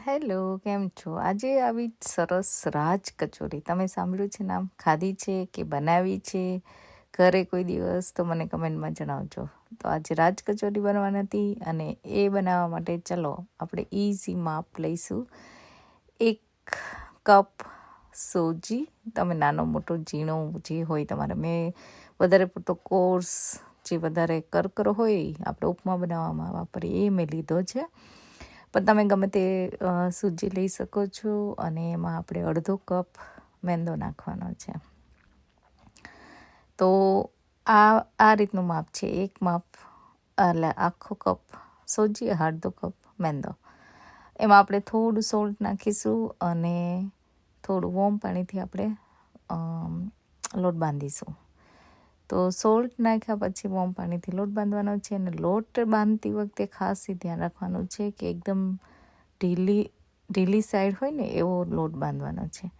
Hello, કેમ છો? આજે આવી સરસ રાજ કચોરી તમે સાંભળ્યું છે નામ? ખાધી છે કે બનાવી છે ઘરે કોઈ દિવસ? તો મને કમેન્ટમાં જણાવજો. તો આજે રાજ કચોરી બનવાની હતી અને એ બનાવવા માટે ચલો આપણે ઇઝી માપ લઈશું. 1 કપ સોજી, તમે નાનો મોટો ઝીણો જે હોય તમારે. મેં વધારે પડતો કોર્સ જે વધારે કરકરો હોય આપણે ઉપમા બનાવવામાં વાપરીએ એ મેં લીધો છે. પણ તમે ગમે તે સૂજી લઈ શકો છો અને એમાં આપણે 1/2 કપ મેંદો નાખવાનો છે. તો આ રીતનું માપ છે. 1 માપ એટલે આખો કપ સોજી, 1/2 કપ મેંદો. એમાં આપણે થોડું સોલ્ટ નાખીશું અને થોડું વોર્મ પાણીથી આપણે લોટ બાંધીશું. તો સોલ્ટ નાખ્યા પછી વોર્મ પાણીથી લોટ બાંધવાનો છે. અને લોટ બાંધતી વખતે ખાસ ધ્યાન રાખવાનું છે કે એકદમ ઢીલી સાઈડ હોય ને એવો લોટ બાંધવાનો છે.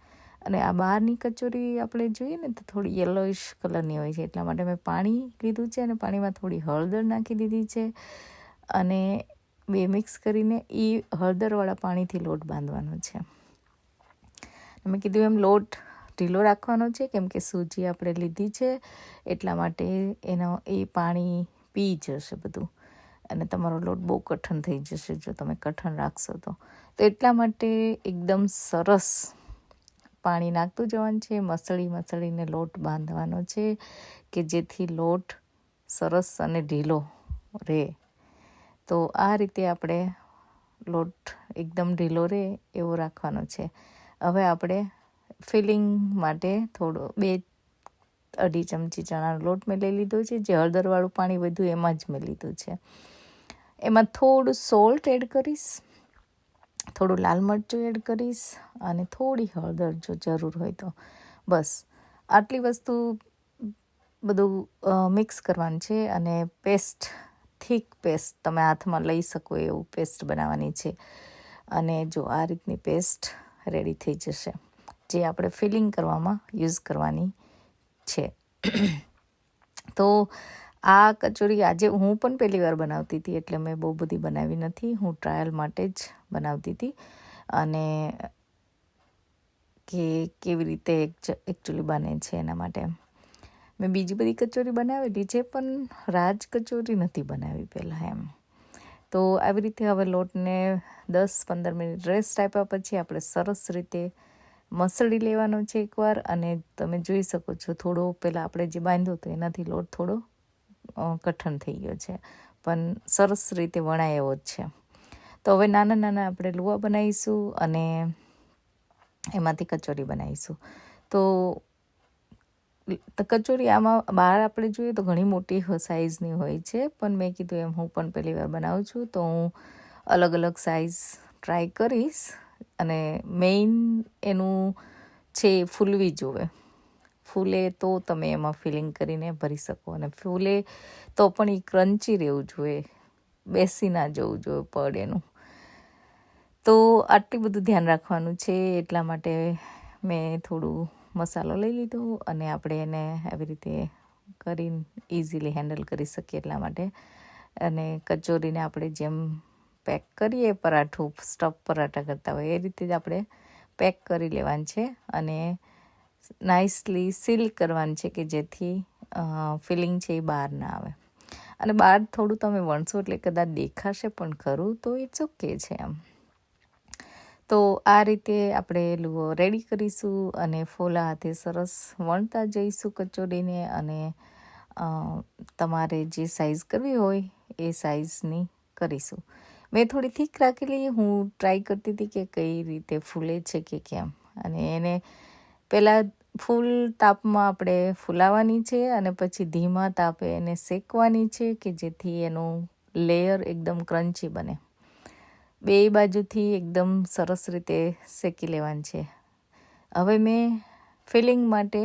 અને આ બહારની કચોરી આપણે જોઈએ ને તો થોડી યલોઇશ કલરની હોય છે, એટલા માટે મેં પાણી લીધું છે અને પાણીમાં થોડી હળદર નાખી દીધી છે અને બે મિક્સ કરીને એ હળદરવાળા પાણીથી લોટ બાંધવાનો છે. મેં કીધું એમ લોટ ઢીલો રાખવાનો છે કેમ કે સૂજી આપણે લીધી છે એટલા માટે એ પાણી પી જશે બધું અને તમારો લોટ બહુ કઠણ થઈ જશે જો તમે કઠણ રાખશો તો એટલા માટે એકદમ સરસ પાણી નાખતું જવાનું છે. મસળીને લોટ બાંધવાનો છે કે જેથી લોટ સરસ અને ઢીલો રહે. તો આ રીતે આપણે લોટ એકદમ ઢીલો રહે એવો રાખવાનો છે. હવે આપણે ફિલિંગ માટે થોડો 2-2.5 ચમચી ચણાનો લોટ મેં લઈ લીધો છે. જે હળદરવાળું પાણી વધ્યું એમાં જ મેં લીધું છે. એમાં થોડું સોલ્ટ એડ કરીશ, થોડું લાલ મરચું એડ કરીશ અને થોડી હળદર જો જરૂર હોય તો. બસ આટલી વસ્તુ બધું મિક્સ કરવાનું છે અને થીક પેસ્ટ તમે હાથમાં લઈ શકો એવું પેસ્ટ બનાવવાની છે. અને જો આ રીતની પેસ્ટ રેડી થઈ જશે જે આપણે ફિલિંગ કરવામાં યુઝ કરવાની છે. તો આ કચોરી આજે હું પણ પહેલી વાર બનાવતી હતી એટલે મેં બહુ બધી બનાવી નથી. હું ટ્રાયલ માટે જ બનાવતી હતી અને કે કેવી રીતે એકચ્યુઅલી બને છે એના માટે. મેં બીજી બધી કચોરી બનાવેલી છે પણ રાજ કચોરી નથી બનાવી પહેલાં એમ. તો આવી રીતે હવે લોટને 10-15 મિનિટ રેસ્ટ આપ્યા પછી આપણે સરસ રીતે મસળી લેવાનો છે એકવાર. અને તમે જોઈ શકો છો થોડો પહેલાં આપણે જે બાંધ્યો હતો એનાથી લોટ થોડો કઠણ થઈ ગયો છે પણ સરસ રીતે વણાય એવો જ છે. તો હવે નાના આપણે લુવા બનાવીશું અને એમાંથી કચોરી બનાવીશું. તો કચોરી આમાં બહાર આપણે જોઈએ તો ઘણી મોટી સાઇઝની હોય છે પણ મેં કીધું એમ હું પણ પહેલી વાર બનાવું છું તો હું અલગ સાઇઝ ટ્રાય કરીશ. અને મેઇન એનું છે ફૂલવી જોવે. ફૂલે તો તમે એમાં ફિલિંગ કરીને ભરી શકો અને ફૂલે તો પણ એ ક્રન્ચી રહેવું જોઈએ, બેસી ના જવું જોઈએ પડ એનું. તો આટલું બધું ધ્યાન રાખવાનું છે એટલા માટે મેં થોડું મસાલો લઈ લીધો અને આપણે એને આવી રીતે કરીને ઇઝીલી હેન્ડલ કરી શકીએ એટલા માટે. અને કચોરીને આપણે જેમ પેક કરીએ પરાઠું, સ્ટફ પરાઠા કરતા હોય એ રીતે જ આપણે પેક કરી લેવાનું છે અને નાઇસલી સીલ કરવાનું છે કે જેથી ફિલિંગ છે એ બહાર ના આવે. અને બહાર થોડું તમે વણશો એટલે કદાચ દેખાશે પણ ખરું તો ઇટ્સ ઓકે છે એમ. તો આ રીતે આપણે લુવો રેડી કરીશું અને ફોલા હાથે સરસ વણતા જઈશું કચોરીને. અને તમારે જે સાઇઝ કરવી હોય એ સાઇઝની કરીશું. મેં થોડી થીક રાખેલી. હું ટ્રાય કરતી હતી કે કઈ રીતે ફૂલે છે કે કેમ. અને એને પહેલાં ફૂલ તાપમાં આપણે ફૂલાવવાની છે અને પછી ધીમા તાપે એને શેકવાની છે કે જેથી એનું લેયર એકદમ ક્રન્ચી બને. બે બાજુથી એકદમ સરસ રીતે શેકી લેવાનું છે. હવે મેં ફિલિંગ માટે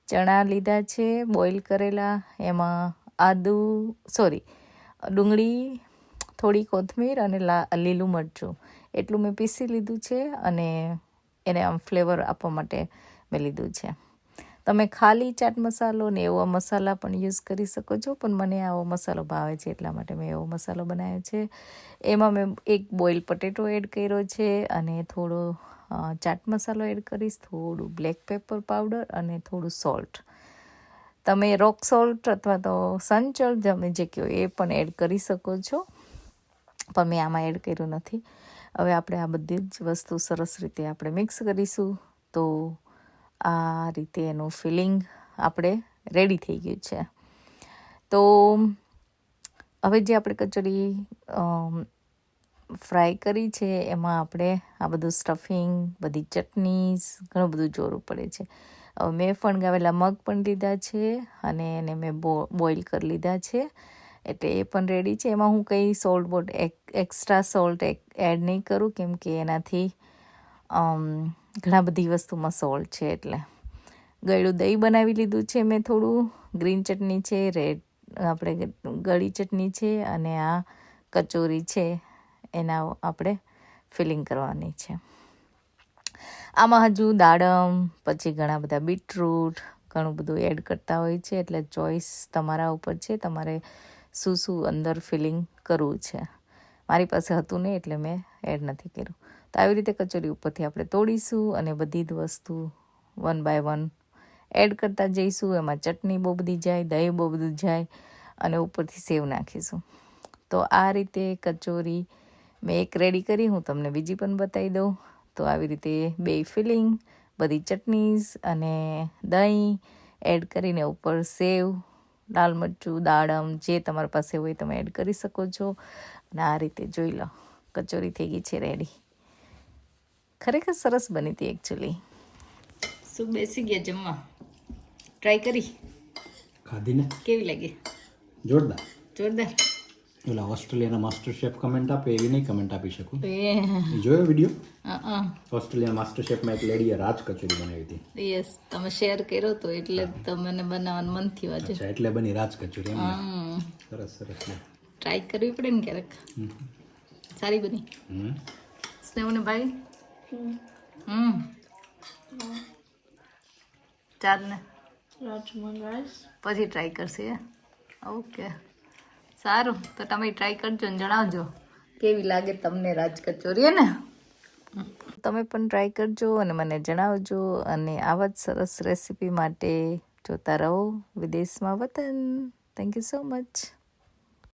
ચણા લીધા છે બોઇલ કરેલા. એમાં ડુંગળી, થોડી કોથમીર અને લીલું મરચું એટલું મેં પીસી લીધું છે અને એને આમ ફ્લેવર આપવા માટે મેં લીધું છે. તમે ખાલી ચાટ મસાલો ને એવો મસાલા પણ યુઝ કરી શકો છો, પણ મને આવો મસાલો ભાવે છે એટલા માટે મેં એવો મસાલો બનાવ્યો છે. એમાં મેં એક બોઇલ પટેટો એડ કર્યો છે અને થોડો ચાટ મસાલો એડ કરીશ, થોડું બ્લેક પેપર પાવડર અને થોડું સોલ્ટ. તમે રોક સોલ્ટ અથવા તો સંચળ તમે જે કહો એ પણ એડ કરી શકો છો, પણ મેં આમાં એડ કર્યું નથી. હવે આપણે આ બધી જ વસ્તુ સરસ રીતે આપણે મિક્સ કરીશું. તો આ રીતે એનું ફિલિંગ આપણે રેડી થઈ ગયું છે. તો હવે જે આપણે કચોરી ફ્રાય કરી છે એમાં આપણે આ બધું સ્ટફિંગ, બધી ચટનીઝ, ઘણું બધું જોડવું પડે છે. હવે મેં ફણગાવેલા મગ પણ લીધા છે અને એને મેં બોઇલ કરી લીધા છે, એટલે એ પણ રેડી છે. એમાં હું કંઈ સોલ્ટ એક્સ્ટ્રા સોલ્ટ એડ નહીં કરું, કેમ કે એનાથી ઘણા બધી વસ્તુમાં સોલ્ટ છે. એટલે ગળ્યું દહીં બનાવી લીધું છે મેં, થોડું ગ્રીન ચટણી છે, રેડ આપણે ગળી ચટણી છે અને આ કચોરી છે એના આપણે ફિલિંગ કરવાની છે. આમાં હજુ દાડમ, પછી ઘણા બધા બીટરૂટ, ઘણું બધું એડ કરતા હોય છે, એટલે ચોઈસ તમારા ઉપર છે, તમારે શું શું અંદર ફિલિંગ કરવું છે. મારી પાસે હતું નહીં એટલે મેં એડ નથી કર્યું. તો આવી રીતે કચોરી ઉપરથી આપણે તોડીશું અને બધી જ વસ્તુ 1 by 1 એડ કરતા જઈશું. એમાં ચટણી બહુ બધી જાય, દહીં બહુ બધું જાય અને ઉપરથી સેવ નાખીશું. તો આ રીતે કચોરી મેં એક રેડી કરી, હું તમને બીજી પણ બતાવી દઉં. તો આવી રીતે બે ફિલિંગ, બધી ચટનીઝ અને દહીં એડ કરીને ઉપર સેવ, લાલ મરચું, દાડમ જે તમારી પાસે હોય તમે એડ કરી શકો છો. અને આ રીતે જોઈ લો, કચોરી થઈ ગઈ છે રેડી. ખરેખર સરસ બની હતી એકચ્યુઅલી. શું બેસી ગયા જમવા? ટ્રાય કરી? ખાધી ને? કેવી લાગી? જોરદાર. જોરદાર. ઓલા ઓસ્ટ્રેલિયાના માસ્ટર શેફ કમેન્ટ આપે એવી નહીં કમેન્ટ આપી શકું. એ જોયો વિડીયો? ઓસ્ટ્રેલિયા માસ્ટર શેફમાં એક લેડીએ રાજ કચોરી બનાવી હતી. યસ, તમે શેર કર્યો તો એટલે તમને બનાવવાનું મન થયું આજે. અચ્છા, એટલે બની રાજ કચોરી એમ? સરસ સરસ. ટ્રાય કરવી પડે ને ક્યારેક. સારી બની? સ્નેહને ભાઈ? ચાલ ને પછી ટ્રાય કરશે. ઓકે, સારું. તો તમે ટ્રાય કરજો ને જણાવજો કેવી લાગે તમને રાજ કચોરી ને. તમે પણ ટ્રાય કરજો અને મને જણાવજો. અને આવા જ સરસ રેસીપી માટે જોતા રહો વિદેશમાં વતન. Thank you so much.